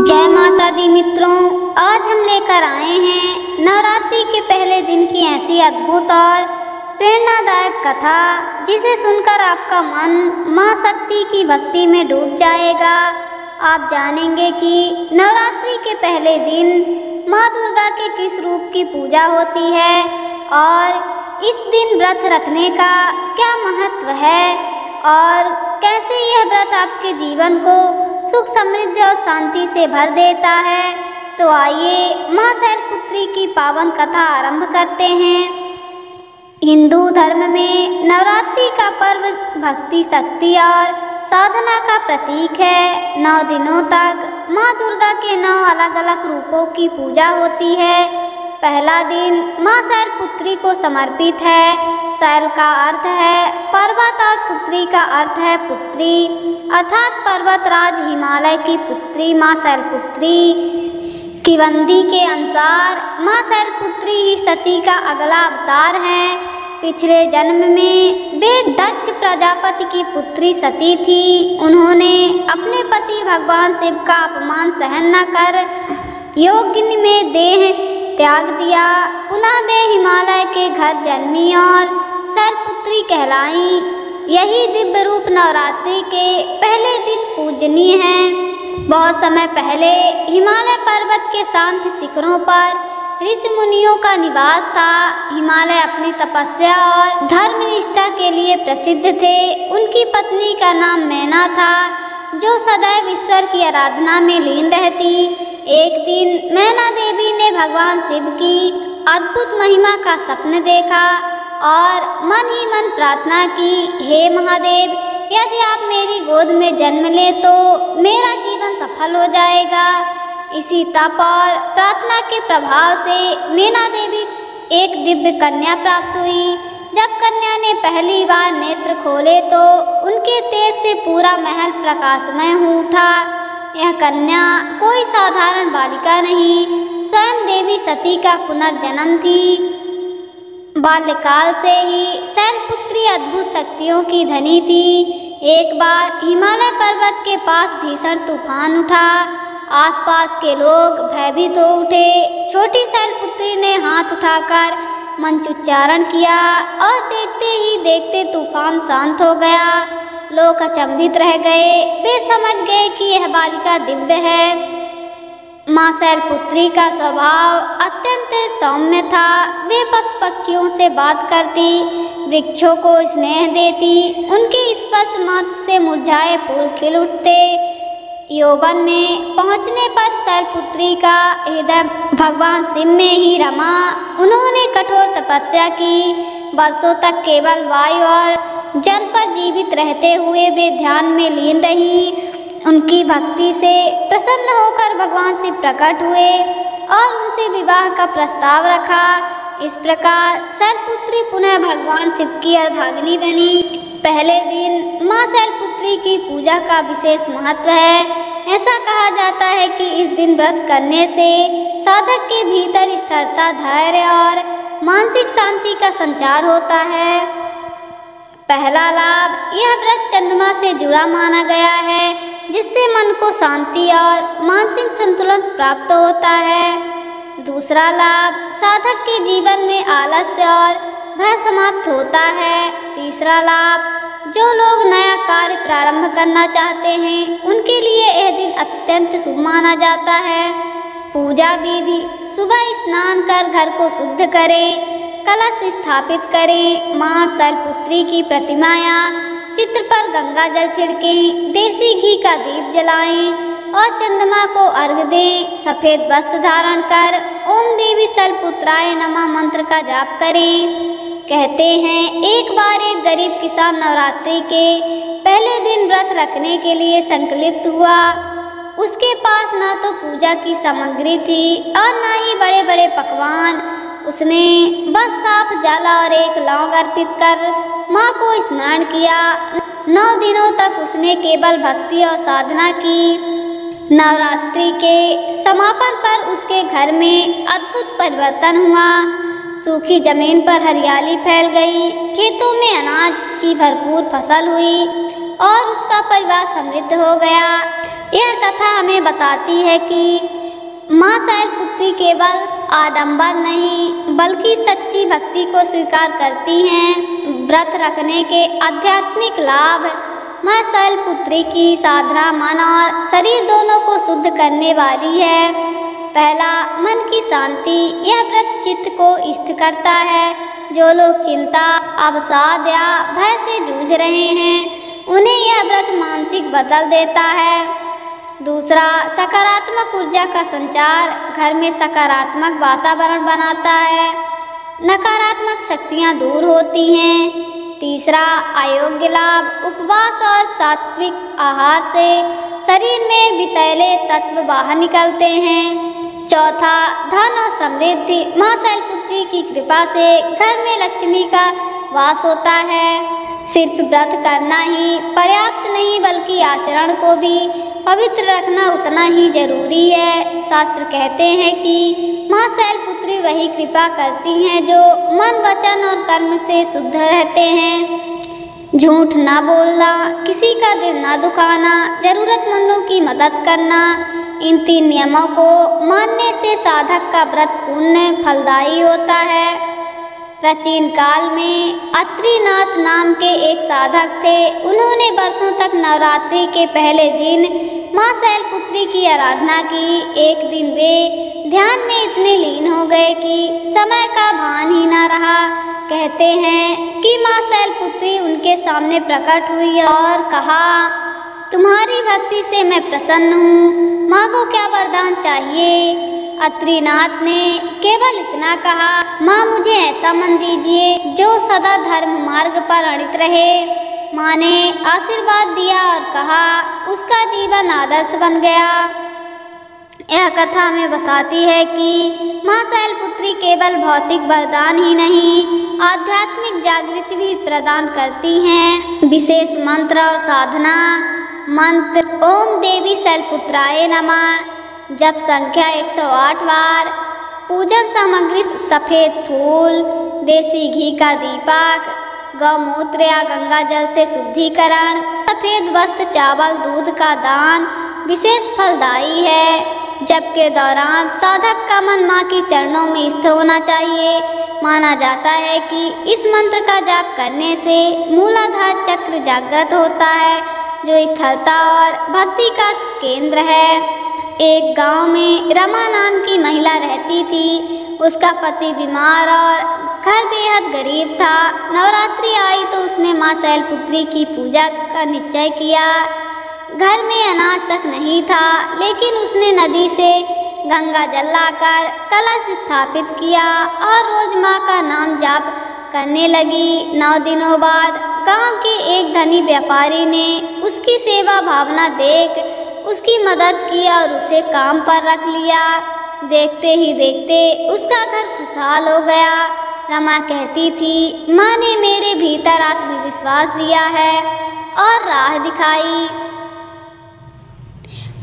जय माता दी मित्रों, आज हम लेकर आए हैं नवरात्रि के पहले दिन की ऐसी अद्भुत और प्रेरणादायक कथा जिसे सुनकर आपका मन मां शक्ति की भक्ति में डूब जाएगा। आप जानेंगे कि नवरात्रि के पहले दिन मां दुर्गा के किस रूप की पूजा होती है और इस दिन व्रत रखने का क्या महत्व है और कैसे यह व्रत आपके जीवन को सुख समृद्धि और शांति से भर देता है। तो आइए मां शैलपुत्री की पावन कथा आरंभ करते हैं। हिंदू धर्म में नवरात्रि का पर्व भक्ति, शक्ति और साधना का प्रतीक है। 9 दिनों तक मां दुर्गा के 9 अलग अलग रूपों की पूजा होती है। पहला दिन मां शैलपुत्री को समर्पित है। शैल का अर्थ है पर्वत और पुत्री का अर्थ है पुत्री, अर्थात पर्वतराज हिमालय की पुत्री मां शैलपुत्री। किवंदी के अनुसार मां शैलपुत्री ही सती का अगला अवतार है। पिछले जन्म में वे दक्ष प्रजापति की पुत्री सती थी। उन्होंने अपने पति भगवान शिव का अपमान सहन न कर योगिनी में देह त्याग दिया। पुनः वे हिमालय के घर जन्मी और शैलपुत्री कहलाई। यही दिव्य रूप नवरात्रि के पहले दिन पूजनीय है। बहुत समय पहले हिमालय पर्वत के शांत शिखरों पर ऋषि मुनियों का निवास था। हिमालय अपनी तपस्या और धर्म निष्ठा के लिए प्रसिद्ध थे। उनकी पत्नी का नाम मैना था, जो सदैव ईश्वर की आराधना में लीन रहती। एक दिन मैना देवी ने भगवान शिव की अद्भुत महिमा का सपना देखा और मन ही मन प्रार्थना की, हे महादेव, यदि आप मेरी गोद में जन्म ले तो मेरा जीवन सफल हो जाएगा। इसी तप और प्रार्थना के प्रभाव से मैना देवी एक दिव्य कन्या प्राप्त हुई। जब कन्या ने पहली बार नेत्र खोले तो उनके तेज से पूरा महल प्रकाशमय हो उठा। यह कन्या कोई साधारण बालिका नहीं, स्वयं देवी सती का पुनर्जन्म थी। बाल्यकाल से ही शैलपुत्री अद्भुत शक्तियों की धनी थी। एक बार हिमालय पर्वत के पास भीषण तूफान उठा। आसपास के लोग भयभीत हो उठे। छोटी शैलपुत्री ने हाथ उठाकर मंत्रोच्चारण किया और देखते ही देखते तूफान शांत हो गया। लोग अचंभित रह गए। वे समझ गए कि यह बालिका दिव्य है। मां शैलपुत्री का स्वभाव अत्यंत सौम्य था। वे पशु पक्षियों से बात करती, वृक्षों को स्नेह देती। उनके स्पर्श मात्र से मुरझाए फूल खिल उठते। यौवन में पहुंचने पर शैलपुत्री का हृदय भगवान शिव में ही रमा। उन्होंने कठोर तपस्या की। वर्षों तक केवल वायु और जल पर जीवित रहते हुए वे ध्यान में लीन रहीं। उनकी भक्ति से प्रसन्न होकर भगवान शिव प्रकट हुए और उनसे विवाह का प्रस्ताव रखा। इस प्रकार शैलपुत्री पुनः भगवान शिव की अर्धांगिनी बनी। पहले दिन मां शैलपुत्री की पूजा का विशेष महत्व है। ऐसा कहा जाता है कि इस दिन व्रत करने से साधक के भीतर स्थिरता, धैर्य और मानसिक शांति का संचार होता है। पहला लाभ, यह व्रत चंद्रमा से जुड़ा माना गया है, जिससे मन को शांति और मानसिक संतुलन प्राप्त होता है। दूसरा लाभ, साधक के जीवन में आलस्य और भय समाप्त होता है। तीसरा लाभ, जो लोग नया कार्य प्रारंभ करना चाहते हैं उनके लिए यह दिन अत्यंत शुभ माना जाता है। पूजा विधि, सुबह स्नान कर घर को शुद्ध करें, कलश स्थापित करें, मां शैलपुत्री की प्रतिमा या चित्र पर गंगा जल छिड़कें, देसी घी का दीप जलाएं और चंद्रमा को अर्घ्य दें। सफेद वस्त्र धारण कर ओम देवी शैलपुत्राय नमः मंत्र का जाप करें। कहते हैं एक बार एक गरीब किसान नवरात्रि के पहले दिन व्रत रखने के लिए संकल्पित हुआ। उसके पास ना तो पूजा की सामग्री थी और ना ही बड़े बड़े पकवान। उसने बस साफ जल और एक लौंग अर्पित कर मां को स्मरण किया। 9 दिनों तक उसने केवल भक्ति और साधना की। नवरात्रि के समापन पर उसके घर में अद्भुत परिवर्तन हुआ। सूखी जमीन पर हरियाली फैल गई, खेतों में अनाज की भरपूर फसल हुई और उसका परिवार समृद्ध हो गया। यह कथा कथा हमें बताती है कि माँ शैलपुत्री केवल आडंबर नहीं बल्कि सच्ची भक्ति को स्वीकार करती हैं। व्रत रखने के आध्यात्मिक लाभ। माँ शैलपुत्री की साधना मन और शरीर दोनों को शुद्ध करने वाली है। पहला, मन की शांति। यह व्रत चित्त को स्थिर करता है। जो लोग चिंता, अवसाद या भय से जूझ रहे हैं उन्हें यह व्रत मानसिक बदल देता है। दूसरा, सकारात्मक ऊर्जा का संचार। घर में सकारात्मक वातावरण बनाता है, नकारात्मक शक्तियाँ दूर होती हैं। तीसरा, अयोग्य लाभ। उपवास और सात्विक आहार से शरीर में विषैले तत्व बाहर निकलते हैं। चौथा, धन और समृद्धि। माँ शैलपुत्री की कृपा से घर में लक्ष्मी का वास होता है। सिर्फ व्रत करना ही पर्याप्त नहीं बल्कि आचरण को भी पवित्र रखना उतना ही जरूरी है। शास्त्र कहते हैं कि माँ शैलपुत्री वही कृपा करती हैं जो मन, वचन और कर्म से शुद्ध रहते हैं। झूठ ना बोलना, किसी का दिल ना दुखाना, जरूरतमंदों की मदद करना, इन 3 नियमों को मानने से साधक का व्रत पुण्य फलदायी होता है। प्राचीन काल में अत्रिनाथ नाम के एक साधक थे। उन्होंने वर्षों तक नवरात्रि के पहले दिन माँ शैलपुत्री की आराधना की। एक दिन वे ध्यान में इतने लीन हो गए कि समय का भान ही न रहा। कहते हैं कि माँ शैलपुत्री उनके सामने प्रकट हुई और कहा, तुम्हारी भक्ति से मैं प्रसन्न हूँ, मांगो क्या वरदान चाहिए। अत्रिनाथ ने केवल इतना कहा, माँ मुझे ऐसा मन दीजिए जो सदा धर्म मार्ग पर अड़ित रहे। माँ ने आशीर्वाद दिया और कहा, उसका जीवन आदर्श बन गया। यह कथा हमें बताती है कि माँ शैलपुत्री केवल भौतिक वरदान ही नहीं, आध्यात्मिक जागृति भी प्रदान करती हैं। विशेष मंत्र और साधना। मंत्र, ओम देवी शैलपुत्राय नमः। जप संख्या 108 बार। पूजन सामग्री, सफ़ेद फूल, देसी घी का दीपक, गौमूत्र या गंगा जल से शुद्धिकरण, सफ़ेद वस्त्र, चावल, दूध का दान विशेष फलदायी है। जप के दौरान साधक का मन माँ के चरणों में स्थिर होना चाहिए। माना जाता है कि इस मंत्र का जाप करने से मूलाधार चक्र जागृत होता है, जो स्थिरता और भक्ति का केंद्र है। एक गांव में रमा नाम की महिला रहती थी। उसका पति बीमार और घर बेहद गरीब था। नवरात्रि आई तो उसने माँ शैलपुत्री की पूजा का निश्चय किया। घर में अनाज तक नहीं था, लेकिन उसने नदी से गंगा जल लाकर कलश स्थापित किया और रोज माँ का नाम जाप करने लगी। 9 दिनों बाद गांव के एक धनी व्यापारी ने उसकी सेवा भावना देख उसकी मदद की और उसे काम पर रख लिया। देखते ही देखते उसका घर खुशहाल हो गया। रमा कहती थी, माँ ने मेरे भीतर आत्मविश्वास दिया है और राह दिखाई।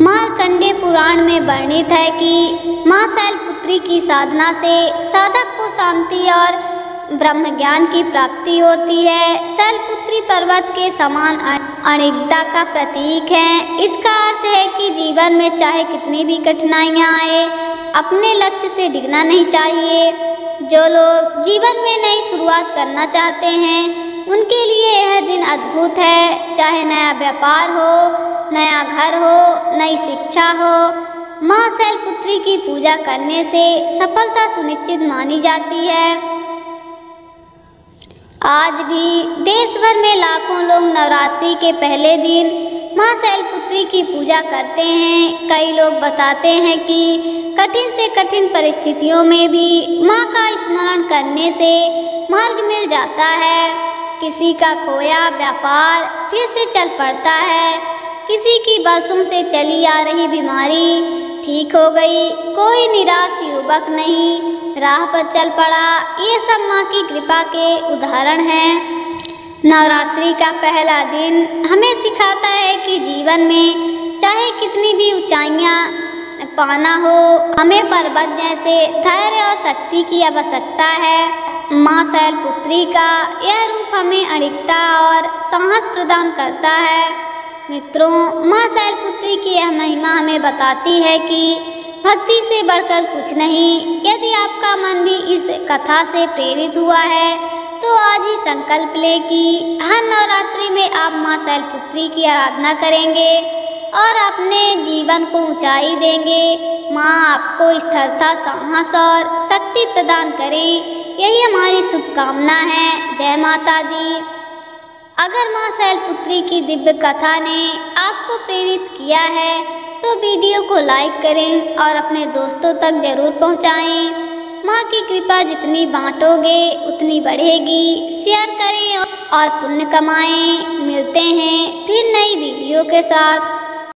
मार्कंडेय पुराण में वर्णित है कि माँ शैलपुत्री की साधना से साधक को शांति और ब्रह्म ज्ञान की प्राप्ति होती है। शैलपुत्री पर्वत के समान अड़िगता का प्रतीक है। इसका अर्थ है कि जीवन में चाहे कितनी भी कठिनाइयाँ आए, अपने लक्ष्य से डिगना नहीं चाहिए। जो लोग जीवन में नई शुरुआत करना चाहते हैं उनके लिए यह दिन अद्भुत है। चाहे नया व्यापार हो, नया घर हो, नई शिक्षा हो, माँ शैलपुत्री की पूजा करने से सफलता सुनिश्चित मानी जाती है। आज भी देश भर में लाखों लोग नवरात्रि के पहले दिन माँ शैलपुत्री की पूजा करते हैं। कई लोग बताते हैं कि कठिन से कठिन परिस्थितियों में भी माँ का स्मरण करने से मार्ग मिल जाता है। किसी का खोया व्यापार फिर से चल पड़ता है, किसी की बरसों से चली आ रही बीमारी ठीक हो गई, कोई निराश युवक नहीं राह पर चल पड़ा। ये सब माँ की कृपा के उदाहरण हैं। नवरात्रि का पहला दिन हमें सिखाता है कि जीवन में चाहे कितनी भी ऊंचाइयाँ पाना हो, हमें पर्वत जैसे धैर्य और शक्ति की आवश्यकता है। माँ शैलपुत्री का यह रूप हमें अड़िगता और साहस प्रदान करता है। मित्रों, माँ शैलपुत्री की यह महिमा हमें हमें बताती है कि भक्ति से बढ़कर कुछ नहीं। यदि आपका मन भी इस कथा से प्रेरित हुआ है तो आज ही संकल्प ले कि हर नवरात्रि में आप माँ शैलपुत्री की आराधना करेंगे और अपने जीवन को ऊंचाई देंगे। माँ आपको स्थिरता, साहस और शक्ति प्रदान करें, यही हमारी शुभकामना है। जय माता दी। अगर माँ शैलपुत्री की दिव्य कथा ने आपको प्रेरित किया है तो वीडियो को लाइक करें और अपने दोस्तों तक जरूर पहुँचाएँ। माँ की कृपा जितनी बांटोगे उतनी बढ़ेगी। शेयर करें और पुण्य कमाएं। मिलते हैं फिर नई वीडियो के साथ।